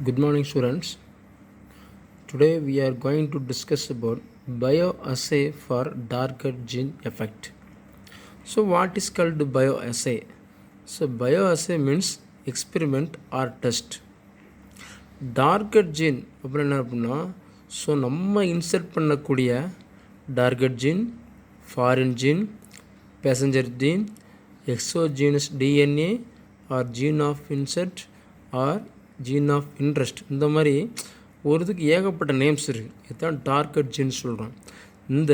Good morning, students. Today we are going to discuss about bioassay for darker gene effect. So, what is called bioassay? So, bioassay means experiment or test. Target gene அப்புறம் என்ன அப்படின்னா so நம்ம insert பண்ணக்கூடிய target gene, foreign gene, passenger gene, exogenous DNA or gene of insert or gene of interest, இந்த மாதிரி ஒரு இதுக்கு ஏகப்பட்ட நேம்ஸ் இருக்குது. இதுதான் டார்கெட் ஜீன் சொல்கிறோம். இந்த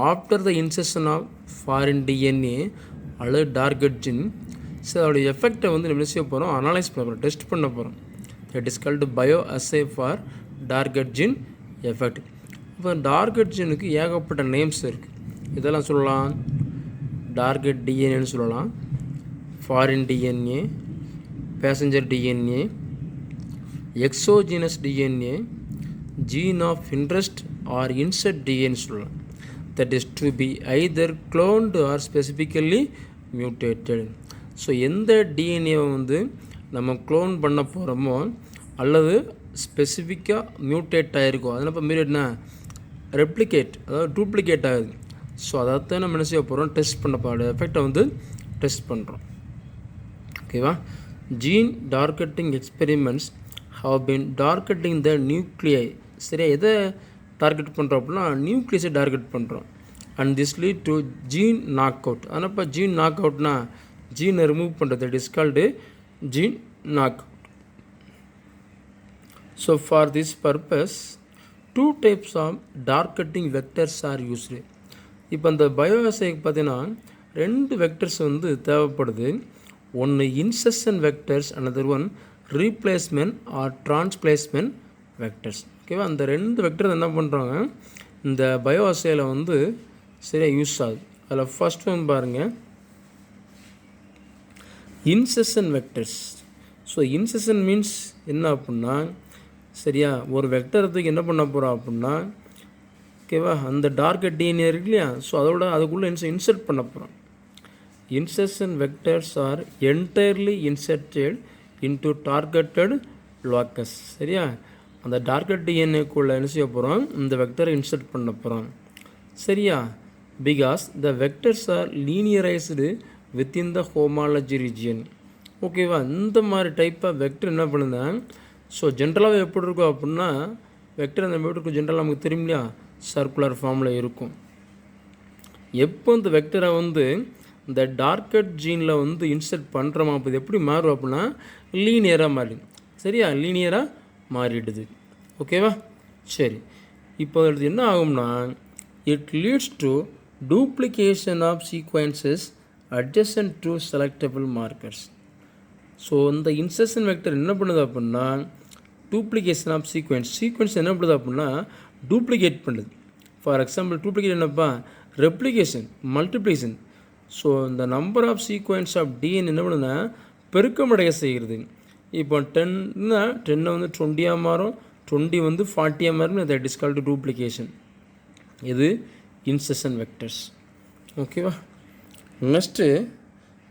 after the insertion of foreign DNA அல்லது டார்கெட் ஜீன், ஸோ அதோடைய எஃபெக்டை வந்து நம்ம செய்ய போகிறோம், அனலைஸ் பண்ண போகிறோம், டெஸ்ட் பண்ண போகிறோம். That is called bioassay for target gene effect. இப்போ டார்கெட் ஜீனுக்கு ஏகப்பட்ட நேம்ஸ் இருக்குது. இதெல்லாம் சொல்லலாம், டார்கெட் டிஎன்ஏன்னு சொல்லலாம், foreign DNA, passenger DNA, exogenous DNA, gene of interest or insert DNA சொல்லலாம். That is to be either cloned or specifically mutated. So எந்த டிஎன்ஏவை வந்து நம்ம க்ளோன் பண்ண போகிறோமோ அல்லது ஸ்பெசிஃபிக்காக மியூட்டேட் ஆகிருக்கோ, அதனால் இப்போ மீறி என்ன ரெப்ளிகேட், அதாவது டூப்ளிகேட் ஆகுது. ஸோ அதைத்தான் நம்ம என்ன செய்ய போகிறோம், டெஸ்ட் பண்ண போகிற எஃபெக்டை வந்து டெஸ்ட் பண்ணுறோம். ஓகேவா? Gene targeting experiments have been targeting the nuclei. சரியா, எதை டார்கெட் பண்ணுறோம் அப்படின்னா நியூக்ளியஸை டார்கெட் பண்ணுறோம். And this lead to gene knock out. ஆனால் இப்போ ஜீன் நாக் அவுட்னா ஜீனை ரிமூவ் பண்ணுறது, it is called gene knock out. So for this purpose 2 types of targeting vectors are used. இப்போ இந்த பயோஅசேக்கு பார்த்தீங்கன்னா 2 வெக்டர்ஸ் வந்து தேவைப்படுது. ஒன்று insertion vectors, another one replacement or transplacement vectors. ஓகேவா? அந்த 2 வெக்டர் என்ன பண்ணுறாங்க, இந்த பயோஅசேயில் வந்து சரியாக யூஸ் ஆகுது. அதில் ஃபஸ்ட் ஒன் பாருங்கள், incision vectors. So incision means என்ன அப்படின்னா, சரியா, ஒரு வெக்டரத்துக்கு என்ன பண்ண போகிறோம் அப்படின்னா, ஓகேவா, அந்த டார்கெட் டிஎன்ஏ இருக்கு இல்லையா, ஸோ அதுக்குள்ளே இன்சர்ட் பண்ண போகிறோம். Incision vectors R entirely inserted into targeted locus. சரியா, அந்த டார்கெட் டிஎன்ஏக்குள்ளே என்ன செய்ய போகிறோம், இந்த வெக்டரை இன்சர்ட் பண்ண போகிறோம். சரியா, because the vectors are linearised within the homology region. ஓகேவா? இந்த மாதிரி டைப் ஆஃப் வெக்டர் என்ன பண்ணுங்க, ஸோ ஜென்ரலாகவே எப்படி இருக்கும் அப்படின்னா, வெக்டர் அந்த எப்படி இருக்கும் ஜென்ரலாக நமக்கு தெரியும் இல்லையா, சர்க்குலர் ஃபார்மில் இருக்கும். எப்போ இந்த வெக்டரை வந்து இந்த டார்கெட் ஜீனில் வந்து இன்சர்ட் பண்ணுறோமா, அப்போ இது எப்படி மாறும் அப்படின்னா லீனியராக மாறிடும். சரியா, லீனியராக மாறிடுது. ஓகேவா? சரி, இப்போ அது என்ன ஆகும்னா, it leads to duplication of sequences adjacent to selectable markers. So இந்த இன்செஷன் வெக்டர் என்ன பண்ணுது அப்படின்னா டூப்ளிகேஷன் ஆஃப் சீக்வன்ஸ் என்ன பண்ணுது அப்படின்னா டூப்ளிகேட் பண்ணுது. ஃபார் எக்ஸாம்பிள் டூப்ளிகேட் என்னப்பா, ரெப்ளிகேஷன், மல்டிப்ளிகேஷன். ஸோ இந்த number of sequence of DNA என்ன பண்ணுதுன்னா பெருக்கமடைய செய்கிறது. இப்போ 10 வந்து 20 மாறும், 20 வந்து 40 மாறும். That is called duplication. இது இன்செஷன் வெக்டர்ஸ். ஓகேவா? Next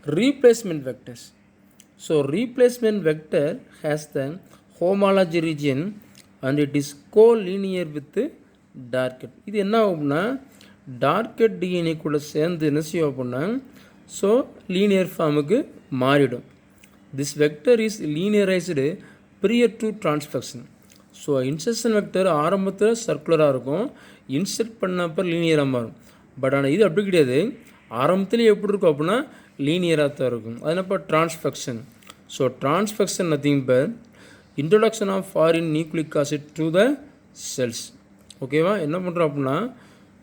replacement vectors. So replacement vector has the homology region and it is colinear with target. இது என்ன ஆகும்னா டார்கெட் டிஎன்ஏக்குள்ளே சேர்ந்து என்ன செய்யும் அப்படின்னா ஸோ லீனியர் ஃபார்முக்கு மாறிடும். This vector is linearised prior to transfection. So insertion vector ஆரம்பத்தில் சர்க்குலராக இருக்கும், இன்செர்ட் பண்ணப்போ லீனியராக மாறும். பட் ஆனால் இது அப்படி கிடையாது, ஆரம்பத்துலேயே எப்படி இருக்கும் அப்படின்னா லீனியராக தான் இருக்கும். அது என்னப்போ transfection. So transfection nothing but introduction of foreign nucleic acid to the cells. ஓகேவா? என்ன பண்ணுறோம் அப்படின்னா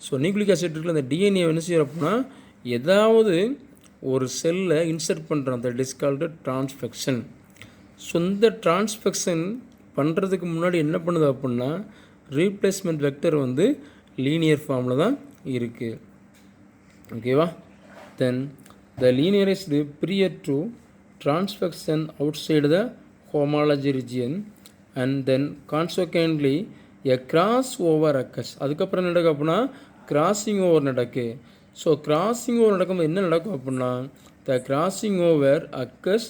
ஸோ நியூக்ளிக் ஆசிட் இருக்கிற அந்த டிஎன்ஏ என்ன செய்யறோம் அப்படின்னா ஏதாவது ஒரு செல்லை இன்சர்ட் பண்ணுறோம். That is called transfection. So இந்த டிரான்ஸ்ஃபெக்ஷன் பண்ணுறதுக்கு முன்னாடி என்ன பண்ணுது அப்படின்னா ரீப்ளேஸ்மெண்ட் வெக்டர் வந்து லீனியர் ஃபார்மில் தான் இருக்குது. ஓகேவா? Then the linearised prior to transfection outside the homology region and then consequently a cross over occurs. அதுக்கப்புறம் என்ன நடக்கும் அப்படின்னா கிராசிங் ஓவர் நடக்கு. ஸோ கிராசிங் ஓவர் நடக்கும்போது என்ன நடக்கும் அப்படின்னா the crossing over occurs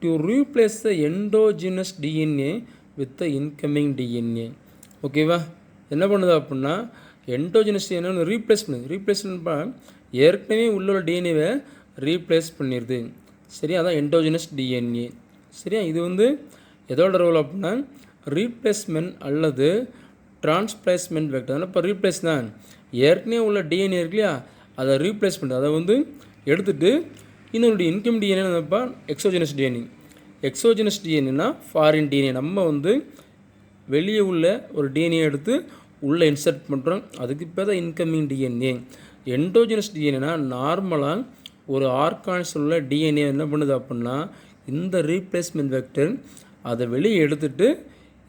to replace the endogenous DNA with the incoming DNA. ஓகேவா? என்ன பண்ணுது அப்படின்னா எண்டோஜினஸ் டிஎன்ஏ ரீப்ளேஸ் பண்ணுது. ரீப்ளேஸ்மெண்ட் ஏற்கனவே உள்ள டிஎன்ஏவை ரீப்ளேஸ் பண்ணிடுது. சரியா? அதான் எண்டோஜினஸ் டிஎன்ஏ. சரியா? இது வந்து எதோட ரோல் அப்படின்னா ரீப்ளேஸ்மெண்ட் அல்லது டிரான்ஸ்பிளேஸ்மெண்ட் வெக்டர். அதனால் இப்போ ரீப்ளேஸ் தான் ஏற்கனவே உள்ள டிஎன்ஏ இருக்கு இல்லையா, அதை ரீப்ளேஸ் பண்ணுறது. அதை வந்து எடுத்துகிட்டு இன்னொரு இன்கம் டிஎன்ஏ என்னப்பா எக்ஸோஜினஸ் டிஎன்ஏ. எக்ஸோஜினஸ் டிஎன்ஏனா ஃபாரின் டிஎன்ஏ. நம்ம வந்து வெளியே உள்ள ஒரு டிஎன்ஏ எடுத்து உள்ளே இன்சர்ட் பண்ணுறோம். அதுக்கு பேர் தான் இன்கமிங் டிஎன்ஏ. எண்டோஜினஸ் டிஎன்ஏனா நார்மலாக ஒரு ஆர்கான்ஸ் உள்ள டிஎன்ஏ என்ன பண்ணுது அப்படின்னா இந்த ரீப்ளேஸ்மெண்ட் வெக்டர் அதை வெளியே எடுத்துகிட்டு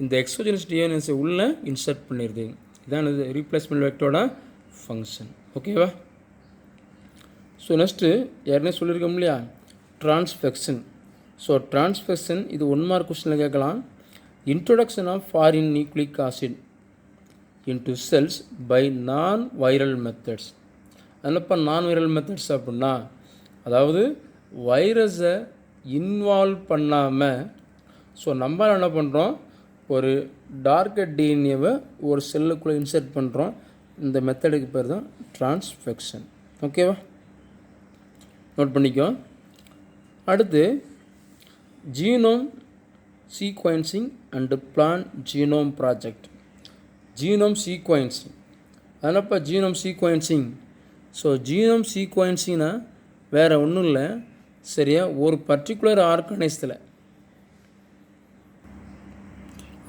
இந்த எக்ஸோஜினஸ் டிஎன்ஏஸை உள்ளே இன்சர்ட் பண்ணிடுது. இதான் இது ரீப்ளேஸ்மெண்ட் வெக்டரோட ஃபங்க்ஷன். ஓகேவா? ஸோ நெக்ஸ்ட்டு ஏற்கனவே சொல்லியிருக்கோம் இல்லையா டிரான்ஸ்ஃபெக்ஷன். ஸோ டிரான்ஸ்ஃபெக்ஷன் இது 1 மார்க் கொஸ்டினில் கேட்கலாம். Introduction of foreign nucleic acid into cells by non viral methods. அதனால்ப்பா நான் வைரல் மெத்தட்ஸ் அப்படின்னா அதாவது வைரஸை இன்வால்வ் பண்ணாமல் ஸோ நம்ம என்ன பண்ணுறோம் ஒரு டார்க்கர் டிஎன்ஏவை ஒரு செல்லுக்குள்ளே இன்சர்ட் பண்ணுறோம். இந்த மெத்தடுக்கு பேர் தான் டிரான்ஸ்ஃபெக்ஷன். ஓகேவா? நோட் பண்ணிக்கோ. அடுத்து genome sequencing and plant genome project. Genome sequencing அதனால்ப்பா ஜீனோம் சீக்வென்சிங். ஸோ ஜீனோம் சீக்வென்சிங்னா வேறு ஒன்றும் இல்லை. சரியா? ஒரு பர்டிகுலர் ஆர்கனைஸில்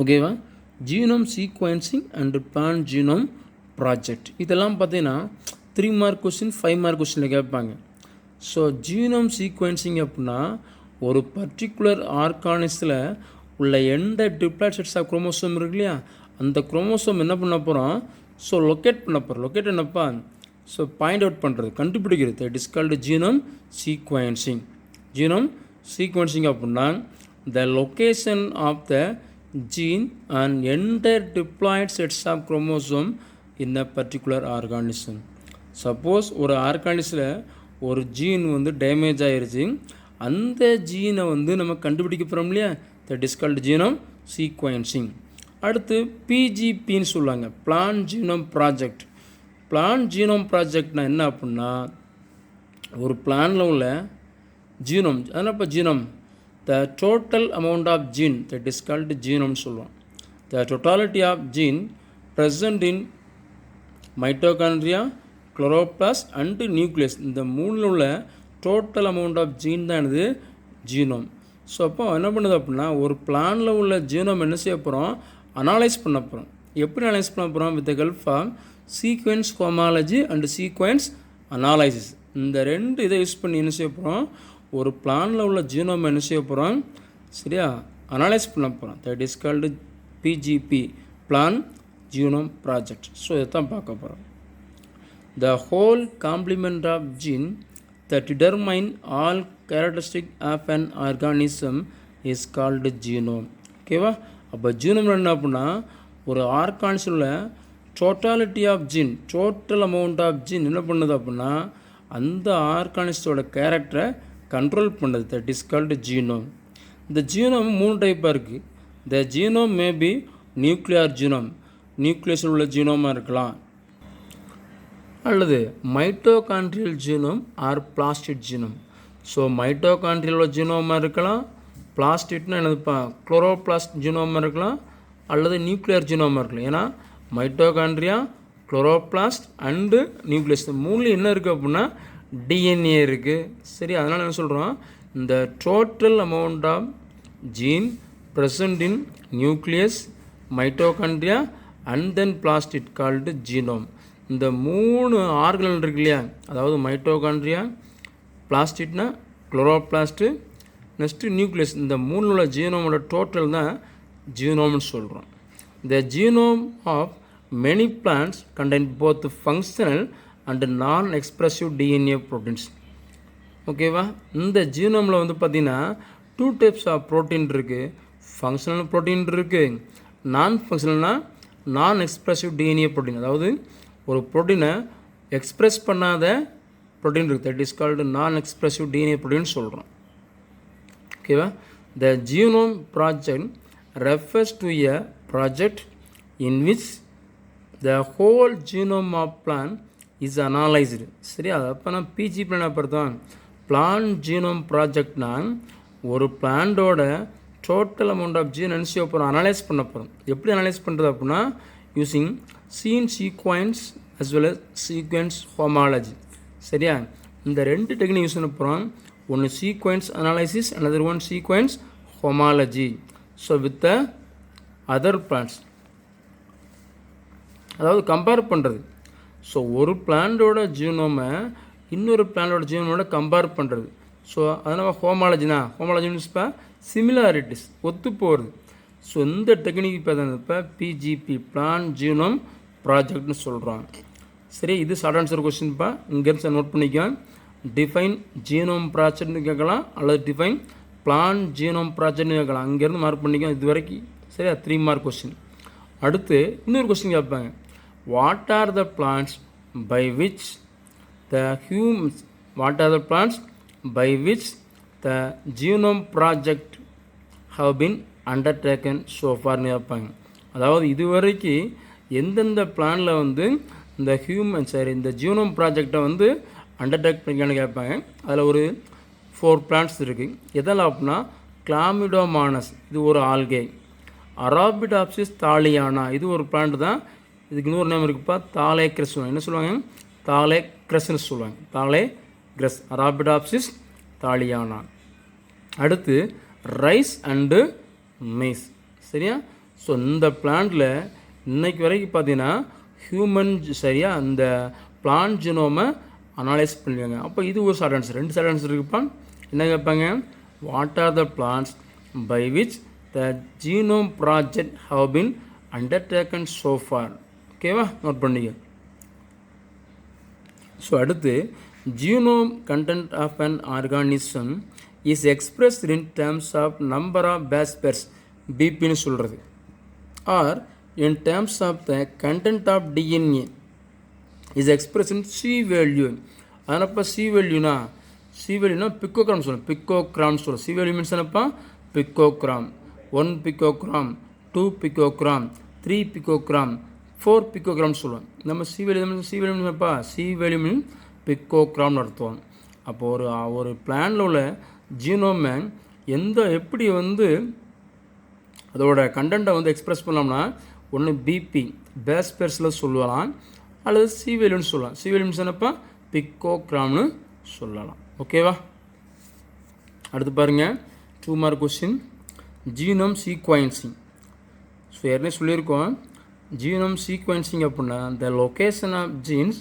ஓகேவா genome sequencing and plant genome project. இதெல்லாம் பார்த்தீங்கன்னா 3 மார்க் கொஸ்டின் 5 மார்க் கொஸ்டினில் கேட்பாங்க. ஸோ ஜீனோம் சீக்வென்சிங் அப்படின்னா ஒரு பர்டிகுலர் ஆர்கானிஸில் உள்ள எந்த டிப்ளாய்ட் செட்ஸ் ஆஃப் குரோமோசோம் இருக்கு இல்லையா அந்த குரோமோசோம் என்ன பண்ண போகிறோம் ஸோ லொக்கேட் பண்ண போகிறோம். லொக்கேட் என்னப்பா ஸோ பாயிண்ட் அவுட் பண்ணுறது கண்டுபிடிக்கிறது. It is called genome sequencing. Genome sequencing அப்படின்னா the location of the gene and entire diploid sets of chromosome in a particular organism. Suppose ஒரு ஆர்கானிஸில் ஒரு ஜீன் வந்து டேமேஜ் ஆகிருச்சு, அந்த ஜீனை வந்து நம்ம கண்டுபிடிக்க போகிறோம் இல்லையா that is called genome sequencing. அடுத்து பிஜிபின்னு சொல்லுவாங்க plant genome project. Plant genome ப்ராஜெக்ட்னா என்ன அப்படின்னா ஒரு பிளானில் உள்ள ஜீனோம் அதனால் இப்போ genome the total amount of gene that is called genome சொல்லுவோம். The totality of gene present in mitochondria, chloroplast and nucleus இந்த மூணில் உள்ள டோட்டல் அமௌண்ட் ஆஃப் ஜீன் தான் இது ஜீனோம். ஸோ அப்போ என்ன பண்ணுது அப்படின்னா ஒரு பிளானில் உள்ள ஜீனோம் என்ன செய்ய போகிறோம் அனலைஸ் பண்ண போகிறோம். எப்படி அனலைஸ் பண்ண போகிறோம் with the help of sequence homology and sequence analysis. இந்த 2 இதை யூஸ் பண்ணி என்ன செய்ய போகிறோம் ஒரு பிளானில் உள்ள ஜீனோம் என்ன செய்ய போகிறோம் சரியா அனலைஸ் பண்ண போகிறோம். That is called PGP plant genome project. So இதை தான் பார்க்க போகிறோம். The whole complement of gene that determine all characteristic of an organism is called genome. ஓகேவா? அப்போ ஜீனோம் என்ன அப்படின்னா ஒரு ஆர்கானிஸில் totality of gene total amount of gene என்ன பண்ணுது அப்படின்னா அந்த ஆர்கானிஸோட கேரக்டரை கண்ட்ரோல் பண்ணுறது. That is called genome. இந்த ஜீனோம் 3 டைப்பாக இருக்குது. The genome may be nuclear genome நியூக்ளியஸில் உள்ள ஜீனோமாக இருக்கலாம், அல்லது mitochondrial genome or plastid genome. So mitochondrial உள்ள ஜீனோமாக இருக்கலாம், பிளாஸ்டிட்னா என்னதுப்பா குளோரோபிளாஸ்ட் ஜீனோமாக இருக்கலாம், அல்லது நியூக்ளியர் ஜீனோமாக இருக்கலாம். ஏன்னா மைட்டோகாண்ட்ரியா குளோரோபிளாஸ்ட் அண்டு நியூக்ளியஸ் 3 என்ன இருக்குது அப்படின்னா டிஎன்ஏ இருக்குது. சரி, அதனால் என்ன சொல்கிறோம் இந்த total amount of gene present in nucleus mitochondria and then plastid called genome. இந்த 3 ஆர்கனல் இருக்கு இல்லையா அதாவது மைட்டோகாண்ட்ரியா பிளாஸ்டிட்னா குளோரோபிளாஸ்ட்டு நெக்ஸ்ட்டு நியூக்ளியஸ் இந்த 3 உள்ள ஜீனோமோட டோட்டல் தான் ஜீனோம்னு சொல்கிறோம். The genome of many plants contain both functional and non expressive DNA proteins. ஓகேவா? இந்த ஜீனோமில் வந்து பார்த்திங்கன்னா 2 டைப்ஸ் ஆஃப் ப்ரோட்டீன் இருக்குது. ஃபங்க்ஷனல் ப்ரோட்டீன் இருக்குது, நான் ஃபங்க்ஷனல்னா நான் எக்ஸ்ப்ரெசிவ் டிஎன்ஏ ப்ரோட்டீன். அதாவது ஒரு ப்ரோட்டீனை எக்ஸ்ப்ரெஸ் பண்ணாத ப்ரோட்டீன் இருக்குது. தட் இஸ் கால்டு நான் எக்ஸ்ப்ரெசிவ் டிஎன்ஏ ப்ரோட்டீன் சொல்கிறோம். ஓகேவா? The genome project refers to a project in which the whole genome of plant is analyzed. சரியா? அப்போ நான் பிஜி பிளான் அப்புறம் பிளான்ட் ஜீனோம் ப்ராஜெக்ட்னா ஒரு பிளான்டோட டோட்டல் அமௌண்ட் ஆஃப் ஜீன் என்ன செய்ய போகிறோம், அனலைஸ் பண்ண போகிறோம். எப்படி அனலைஸ் பண்ணுறது அப்படின்னா using sequence as well as sequence homology. சரியா? இந்த ரெண்டு டெக்னிக் யூஸ் பண்ண போகிறோம். ஒன்று sequence analysis, another one sequence homology. So with the other plants, அதாவது கம்பேர் பண்ணுறது. ஸோ ஒரு பிளான்டோட ஜீனோமை இன்னொரு பிளான்டோட ஜீனோமோட கம்பேர் பண்ணுறது. ஸோ அதனால் ஹோமாலஜி மீன்ஸ் இப்போ சிமிலாரிட்டிஸ், ஒத்து போகிறது. ஸோ இந்த டெக்னிக் இப்போ பிஜிபி பிளான் ஜீனோம் ப்ராஜெக்ட்னு சொல்கிறாங்க. சரி, இது ஷார்ட் ஆன்சர் கொஸ்டின்ப்பா. இங்கேருந்து நோட் பண்ணிக்க. டிஃபைன் ஜீனோம் ப்ராஜெக்ட்னு கேட்கலாம், அல்லது டிஃபைன் பிளான் ஜீனோம் ப்ராஜெக்ட்னு கேட்கலாம். அங்கேருந்து மார்க் பண்ணிக்க. இது வரைக்கும் சரியா 3 மார்க் கொஸ்டின். அடுத்து இன்னொரு கொஸ்டின் கேட்பாங்க. What are the plants by which the genome project have been undertaken ஸோஃபார்னு கேட்பாங்க. அதாவது இதுவரைக்கும் எந்தெந்த பிளானில் வந்து இந்த ஜீனோம் ப்ராஜெக்டை வந்து அண்டர்டேக் பண்ணிக்கலான்னு கேட்பாங்க. அதில் ஒரு 4 பிளான்ஸ் இருக்குது. எதெல்லாம் அப்படின்னா கிளாமிடோமானஸ், இது ஒரு ஆல்கே. அராபிடாப்சிஸ் தாலியானா, இது ஒரு பிளான்ட் தான். இதுக்கு இன்னொரு நேம் இருக்குப்பா, தாலேக்ரஸ். என்ன சொல்லுவாங்க? தாலேக்ரஸ்ன்னு சொல்லுவாங்க. தாலேக்ரஸ், அராபிடாப்சிஸ் தாலியானா. அடுத்து ரைஸ் அண்டு மெய்ஸ். சரியா? ஸோ இந்த பிளான்ட்டில் இன்றைக்கு வரைக்கும் பார்த்தீங்கன்னா ஹியூமன் சரியா அந்த பிளான்ட் ஜீனோமை அனலைஸ் பண்ணுவாங்க. அப்போ இது ஒரு ஷார்ட் ஆன்சர். 2 ஷார்ட் ஆன்சர் இருக்குப்பா. என்ன கேட்பாங்க? What are the plants by which the genome project have been undertaken so far. ஓகேவா? நோட் பண்ணிக்க. ஸோ அடுத்து genome content of an organism is expressed in terms of number of base pairs, பிபின்னு சொல்கிறது, or in terms of the content of DNA is expressed in C value. அதனப்பா C வேல்யூனா பிக்கோகிராம் சொல்லணும். பிக்கோகிராம் சொல்லணும். C value means என்னப்பா? பிக்கோகிராம். 1 பிக்கோகிராம், 2 பிக்கோகிராம், 3 பிக்கோகிராம், 4 பிக்கோகிராம் சொல்லுவோம். நம்ம C value மீன் பிக்கோகிராம்னு அர்த்தம். அப்போது ஒரு பிளானில் உள்ள ஜீனோமை எப்படி வந்து அதோட கண்டென்ட்டை வந்து எக்ஸ்பிரஸ் பண்ணோம்னா ஒன்று பிபி பேஸ் பேர்ஸில் சொல்லலாம், அல்லது சி வேல்யூன்னு சொல்லலாம். சி வேல்யூ மீன்ஸ் என்னப்பா? பிக்கோகிராம்னு சொல்லலாம். ஓகேவா? அடுத்து பாருங்கள் 2 mark question. Genome sequencing. So ஏற்கனவே சொல்லியிருக்கோம், ஜீனோம் சீக்வென்சிங் அப்படின்னா the location of genes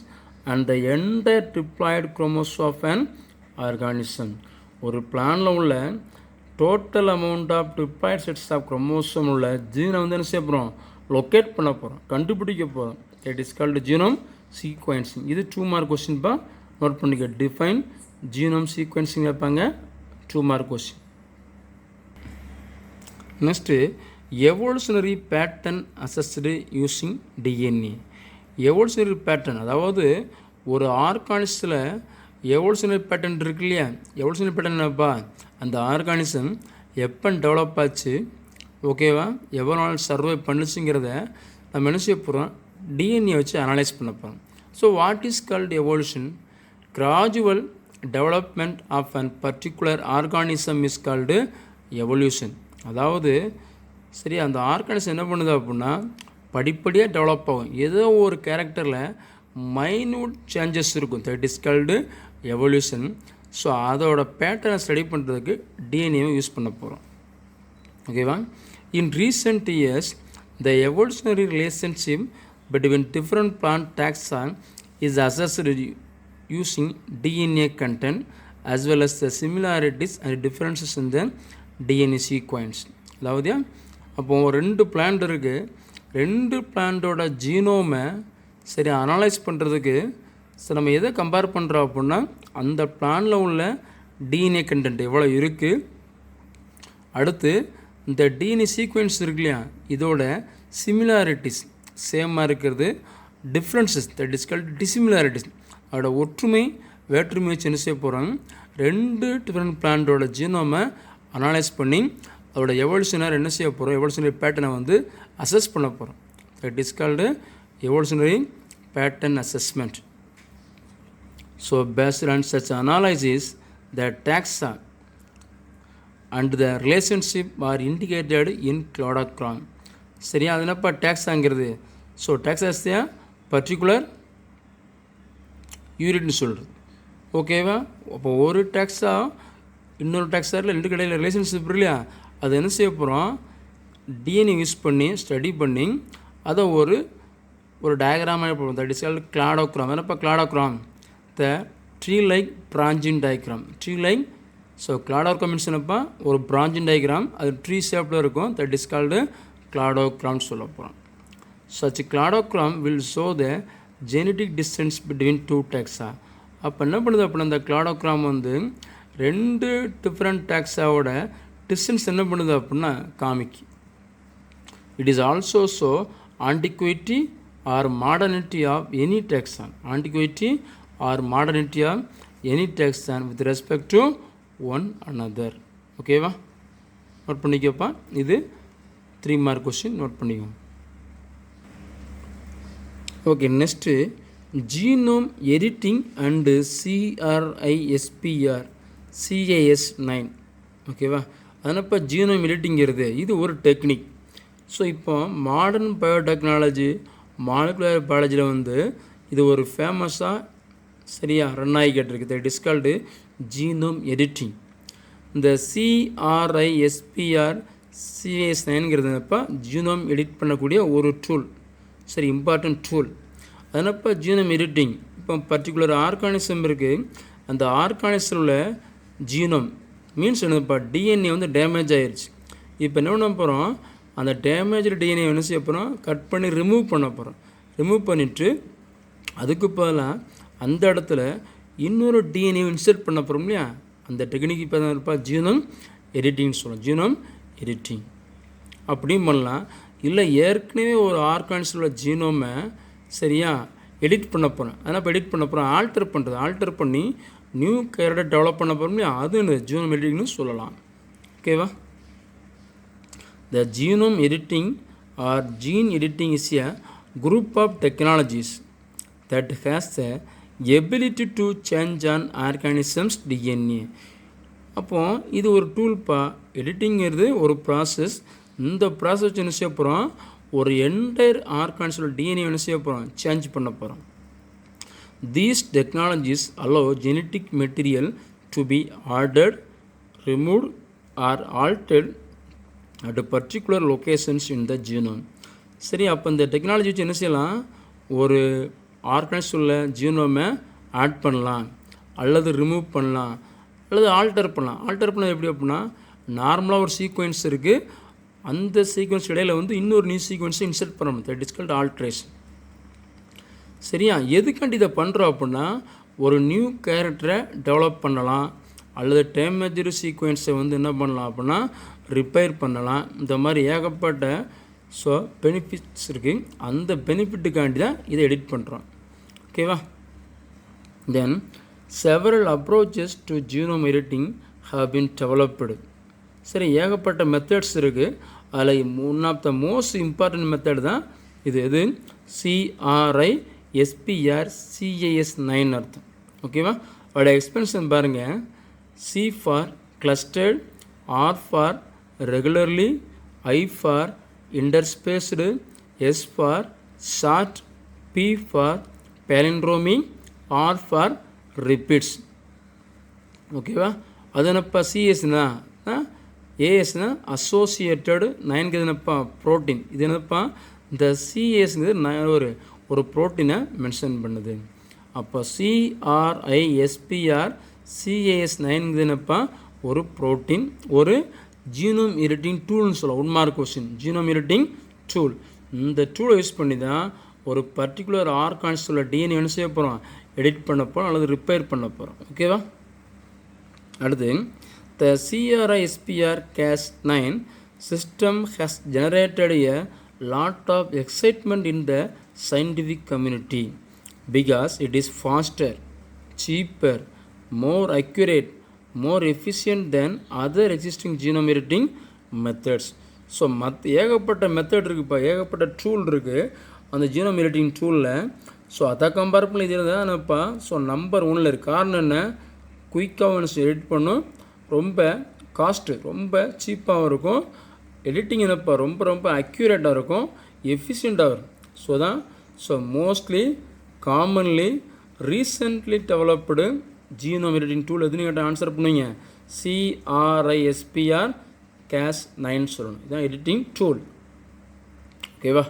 and the entire diploid chromosome of an organism. ஒரு பிளானில் உள்ள total amount of diploid sets of chromosome உள்ள ஜீனை வந்து என்ன செய்ய போகிறோம்? லொக்கேட் பண்ண போகிறோம், கண்டுபிடிக்க போகிறோம். It is called genome sequencing. இது 2 மார்க் கொஸ்டின்ப்பா. நோட் பண்ணிக்க. டிஃபைன் ஜீனோம் சீக்வென்சிங் வைப்பாங்க. 2 mark question. Next evolutionary pattern assessed using DNA. Evolutionary pattern, அதாவது ஒரு ஆர்கானிசத்தில் எவல்யூஷனரி பேட்டர்ன் இருக்கு இல்லையா? எவல்யூஷனரி பேட்டர்ன் என்னப்பா? அந்த ஆர்கானிசம் எப்போ டெவலப் ஆச்சு, ஓகேவா, எவ்வளோ நாள் சர்வை பண்ணுச்சுங்கிறத நம்ம என்ன செய்ய போகிறோம்? டிஎன்ஏ வச்சு அனலைஸ் பண்ண போகிறோம். So what is called evolution? Gradual development of an particular organism is called evolution. அதாவது சரி, அந்த ஆர்கானிசம் என்ன பண்ணுது அப்படின்னா படிப்படியாக டெவலப் ஆகும். ஏதோ ஒரு கேரக்டரில் மைன்யூட் சேஞ்சஸ் இருக்கும். That is called evolution. So அதோட பேட்டர்னை ஸ்டடி பண்ணுறதுக்கு டிஎன்ஏவை யூஸ் பண்ண போகிறோம். ஓகேவா? In recent years, the evolutionary relationship between different plant taxa is assessed using DNA content as well as the similarities and differences in the DNA sequence. அதாவது அப்போது 2 plant இருக்குது. 2 பிளான்ட்டோட ஜீனோமை சரி அனலைஸ் பண்ணுறதுக்கு நம்ம எதை கம்பேர் பண்ணுறோம் அப்படின்னா அந்த பிளானில் உள்ள டிஎன்ஏ கண்டென்ட் எவ்வளோ இருக்குது, அடுத்து இந்த டிஎன்ஏ சீக்வென்ஸ் இருக்கு இல்லையா, இதோட சிமிலாரிட்டிஸ் சேமாக இருக்கிறது, differences that is called dissimilarities, அதோட ஒற்றுமை வேற்றுமை வச்சு என்ன செய்ய போகிறாங்க, 2 டிஃப்ரெண்ட் பிளான்ட்டோட ஜீனோமை அனலைஸ் பண்ணி அதோட எவல்யூஷனர் என்ன செய்ய போகிறோம், எவல்யூஷனரி பேட்டர்னை வந்து அசஸ் பண்ண போகிறோம். That is called evolutionary pattern assessment. So based on such analysis the taxa and the relationship are indicated in cladogram. சரியா, அது என்னப்பா டேக்ஸாங்கிறது? ஸோ டேக்ஸாஸ்தியா பர்டிகுலர் யூனிட்னு சொல்கிறது. ஓகேவா? அப்போ ஒரு டேக்ஸா இன்னொரு டேக்ஸாரில் ரெண்டு கடையில் ரிலேஷன்ஷிப் இல்லையா, அது என்ன செய்ய போகிறோம், டிஎன்ஏ யூஸ் பண்ணி ஸ்டடி பண்ணி அதை ஒரு டயக்ராமாக போடுவோம். That is called cladogram. என்னப்பா cladogram? The tree like branching diagram. Tree like, so cladogram means என்னப்பா, ஒரு பிரான்ச்சிங் டயக்ராம், அது ட்ரீ ஷேப்பில் இருக்கும். தட் இஸ் கால்டு கிளாடோக்ராம்னு சொல்ல போகிறோம். Such cladogram will show the genetic distance between two taxa. அப்போ என்ன பண்ணுது அப்படின்னா, அந்த கிளாடோக்ராம் வந்து ரெண்டு டிஃப்ரெண்ட் டேக்ஸாவோட டிஸ்டன்ஸ் என்ன பண்ணுது அப்படின்னா காமிக்கு. It is also so antiquity or modernity of any taxon. Antiquity or modernity of any taxon with respect to one another. ஓகேவா? நோட் பண்ணிக்கப்பா. இது 3 மார்க் கொஸ்டின். நோட் பண்ணிக்கோங்க. Okay, next genome editing and CRISPR CAS9. ஓகேவா? அதனப்போ genome எடிட்டிங்கிறது இது ஒரு technique. So இப்போ மாடர்ன் பயோடெக்னாலஜி மாலிகுலர் பயாலஜியில் வந்து இது ஒரு ஃபேமஸாக சரியா ரன் ஆகிக்கிட்டு இருக்குது. That is called genome editing. இந்த CRISPR CAS9ங்கிறதுப்பா ஜீனோம் எடிட் பண்ணக்கூடிய ஒரு டூல். சரி, இம்பார்ட்டன்ட் டூல். அதனப்போ ஜீனோம் எடிட்டிங், இப்போ பர்டிகுலர் ஆர்கானிசம் இருக்குது, அந்த ஆர்கானிசமில் ஜீனோம் மீன்ஸ் என்னதுப்பா, டிஎன்ஏ வந்து டேமேஜ் ஆகிடுச்சு. இப்போ என்ன பண்ண போகிறோம், அந்த டேமேஜ் டிஎன்ஏ என்ன செய்ய போகிறோம், கட் பண்ணி ரிமூவ் பண்ண போகிறோம். ரிமூவ் பண்ணிவிட்டு அதுக்கு பதிலாக அந்த இடத்துல இன்னொரு டிஎன்ஏ இன்சர்ட் பண்ண போகிறோம் இல்லையா, அந்த டெக்னிக் இப்போ தான் இருப்பா ஜீனோம் எடிட்டிங்னு சொல்லலாம். ஜீனோம் எடிட்டிங் அப்படியும் பண்ணலாம். இல்லை ஏற்கனவே ஒரு ஆர்கானிஸில் ஜீனோமை சரியா எடிட் பண்ண போகிறேன், அதனால் இப்போ எடிட் பண்ண போகிறேன், ஆல்டர் பண்ணுறது, ஆல்டர் பண்ணி நியூ கேரக்டர் டெவலப் பண்ண போகிறோம் இல்லையா, அது ஜீனோம் எடிட்டிங்னு சொல்லலாம். ஓகேவா? The genome editing or gene editing is a group of technologies that has the ability to change an organism's DNA. அப்போது இது ஒரு டூல்ப்பா. எடிட்டிங்கிறது ஒரு ப்ராசஸ். இந்த ப்ராசஸ் என்ன செய்ய போகிறோம், ஒரு என்டையர் ஆர்கானிஸோட டிஎன்ஏ என்ன செய்ய போகிறோம், சேஞ்ச் பண்ண போகிறோம். These technologies allow genetic material to be ordered, removed or altered at particular locations in the genome. சரி, அப்போ இந்த டெக்னாலஜி வச்சு என்ன செய்யலாம், ஒரு ஆர்கானிஸ் உள்ள ஜீனோமை ஆட் பண்ணலாம், அல்லது ரிமூவ் பண்ணலாம், அல்லது ஆல்டர் பண்ணலாம். ஆல்டர் பண்ணது எப்படி அப்படின்னா, நார்மலாக ஒரு சீக்வென்ஸ் இருக்குது, அந்த சீக்வென்ஸ் இடையில் வந்து இன்னொரு நியூ சீக்வென்ஸை இன்சர்ட் பண்ணணும். That is called alteration. சரியா? எதுக்காண்டி இதை பண்ணுறோம் அப்படின்னா, ஒரு நியூ கேரக்டரை டெவலப் பண்ணலாம், அல்லது டேமேஜ் சீக்வென்ஸை வந்து என்ன பண்ணலாம் அப்படின்னா ரிப்பேர் பண்ணலாம். இந்த மாதிரி ஏகப்பட்ட ஸோ பெனிஃபிட்ஸ் இருக்குது. அந்த பெனிஃபிட்டுக்காண்டி தான் இதை எடிட் பண்ணுறோம். ஓகேவா? Then several approaches to genome editing have been developed. சரி, ஏகப்பட்ட மெத்தட்ஸ் இருக்குது. அதில் one of the most important method தான் இது. இது CRISPR CAS9 அர்த்தம். ஓகேவா? அதோட எக்ஸ்பென்ஷன் பாருங்கள். C for clustered, R for regularly, I for interspersed, S for short, P for palindromy, R for repeats. ஓகேவா? அது என்னப்பா சிஎஸ்னா, ஏஎஸ்னா அசோசியேட்டடு, 9க்கு என்னப்பா ப்ரோட்டீன். இது என்னப்பா இந்த சிஎஸ்ங்கிறது ஒரு ப்ரோட்டீனை மென்ஷன் பண்ணுது. அப்போ CRISPR CAS9ங்கிறது என்னப்பா ஒரு ப்ரோட்டீன், ஒரு ஜீனோம் எடிட்டிங் டூல்னு சொல்லலாம். 1 mark question. Genome editing tool. இந்த டூலை யூஸ் பண்ணி தான் ஒரு பர்டிகுலர் ஆர்கானிஸோட டிஎன்ஏ என்ன செய்ய போகிறோம், எடிட் பண்ண போகிறோம், அல்லது ரிப்பேர் பண்ண போகிறோம். ஓகேவா? அடுத்து, the CRISPR Cas9 system has generated a lot of excitement in the scientific community because it is faster, cheaper, more accurate, more efficient than other existing genome editing methods. So ஏகப்பட்ட method இருக்குப்பா, ஏகப்பட்ட tool இருக்குது அந்த genome editing டூலில். So அதை compare பண்ணி இது தானேப்பா. So number 1ல் இருக்குது. காரணம் என்ன, குயிக்காகவும் எடிட் பண்ணும், ரொம்ப காஸ்ட்டு ரொம்ப சீப்பாகவும் இருக்கும், எடிட்டிங் என்னப்பா ரொம்ப ரொம்ப அக்யூரேட்டாக இருக்கும், எஃபிஷியண்ட்டாக இருக்கும். ஸோ தான் mostly commonly recently developed genome editing tool எதுன்னு கேட்டால் ஆன்சர் பண்ணுவீங்க, CRISPR Cas9 சொல்லணும். இதுதான் எடிட்டிங் டூல். ஓகேவா.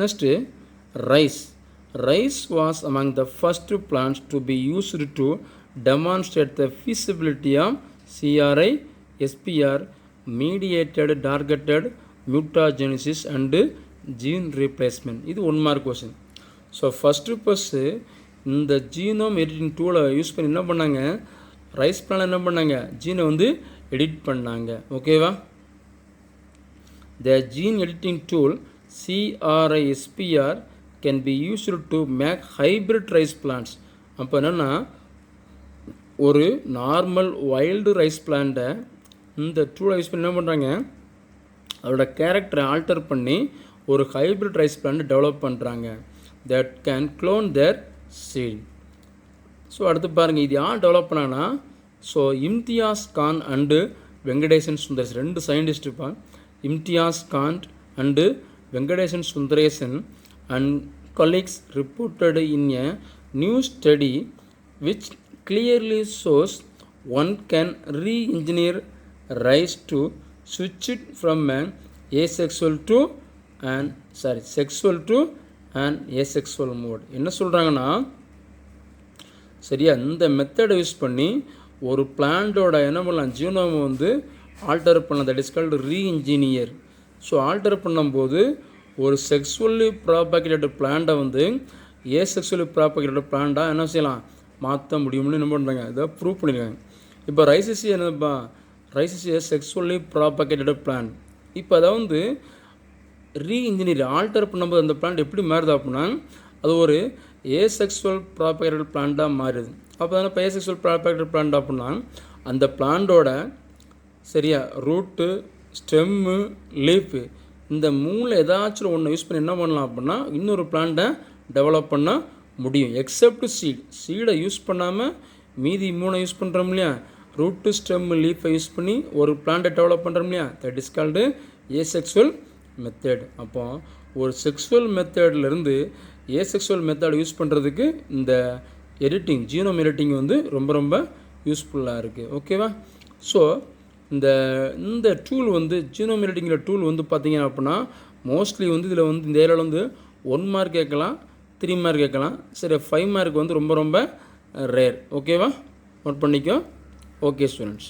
Next rice was among the first plants to be used to demonstrate the feasibility of CRISPR mediated targeted mutagenesis and gene replacement. இது 1 mark question. So first இந்த genome editing டூலை use பண்ணி என்ன பண்ணாங்க, rice plan என்ன பண்ணாங்க, ஜீனை வந்து edit பண்ணாங்க. ஓகேவா. The gene editing tool CRISPR can be used to make hybrid rice plants. அப்போ என்னென்னா ஒரு நார்மல் வைல்டு ரைஸ் பிளான்ட்டை இந்த டூலை யூஸ் பண்ணி என்ன பண்ணுறாங்க, அதோட கேரக்டரை ஆல்டர் பண்ணி ஒரு ஹைப்ரிட் ரைஸ் பிளான்ட் டெவலப் பண்ணுறாங்க. That can clone their seed. So அடுத்து பாருங்கள், இது யார் டெவலப் பண்ணாங்கன்னா, ஸோ இம்தியாஸ் கான் அண்டு வெங்கடேசன் சுந்தரேசன் 2 சயின்டிஸ்ட்டுப்பா. Imtiaz Khan and Venkatesan Sundaresan and colleagues reported in a new study which clearly shows one can re-engineer rice to switch it from an asexual to sexual to an asexual mode. என்ன சொல்கிறாங்கன்னா, சரியா, இந்த மெத்தடை யூஸ் பண்ணி ஒரு பிளான்ட்டோட என்ன பண்ணலாம், ஜீனோமை வந்து ஆல்டர் பண்ணலாம். That is called reengineer. So alter பண்ணும்போது ஒரு செக்ஸுவலி ப்ராபகேட்டட் பிளான்ட்டை வந்து ஏசெக்சுவலி ப்ராபகேட்டட் பிளான்ட்டாக என்ன செய்யலாம், மாற்ற முடியும்னு என்ன பண்ணுறாங்க, இதை ப்ரூவ் பண்ணியிருக்காங்க. இப்போ ரைசிசி என்னப்பா, ரைசிசி செக்ஸுவலி ப்ராபகேட்டட் பிளான். இப்போ அதை வந்து ரீஇன்ஜினியர் ஆல்டர் பண்ணும்போது அந்த பிளான்ட் எப்படி மாறுது அப்படின்னா, அது ஒரு ஏசெக்சுவல் ப்ராபகேட்டட் பிளான்ட்டாக மாறுது. அப்போ தானே இப்போ ஏசெக்சுவல் ப்ராபகேட்டட் பிளான்ட் அப்படின்னா அந்த பிளான்ட்டோட சரியா ரூட்டு, ஸ்டெம்மு, லீஃபு இந்த 3 ஏதாச்சும் ஒன்று யூஸ் பண்ணி என்ன பண்ணலாம் அப்படின்னா இன்னொரு பிளான்ட்டை டெவலப் பண்ண முடியும். எக்ஸப்ட் சீடை யூஸ் பண்ணாமல் மீதி 3 யூஸ் பண்ணுறோம் இல்லையா, ரூட்டு, ஸ்டெம்மு, லீஃபை யூஸ் பண்ணி ஒரு பிளான்ட்டை டெவலப் பண்ணுறோம் இல்லையா, that is called asexual method. அப்போ ஒரு செக்ஸுவல் மெத்தட்லேருந்து ஏசெக்சுவல் மெத்தட் யூஸ் பண்ணுறதுக்கு இந்த எடிட்டிங், ஜீனோம் எடிட்டிங் வந்து ரொம்ப ரொம்ப யூஸ்ஃபுல்லாக இருக்குது. ஓகேவா. ஸோ இந்த டூல் வந்து ஜீனோம் எடிட்டிங்கில் டூல் வந்து பார்த்தீங்க அப்படின்னா மோஸ்ட்லி வந்து இதில் வந்து இந்த ஏரியாவில் வந்து 1 மார்க் கேட்கலாம், 3 மார்க் கேட்கலாம். சரி, 5 மார்க் வந்து ரொம்ப ரொம்ப ரேர். ஓகேவா, நோட் பண்ணிக்கோ. Okay students.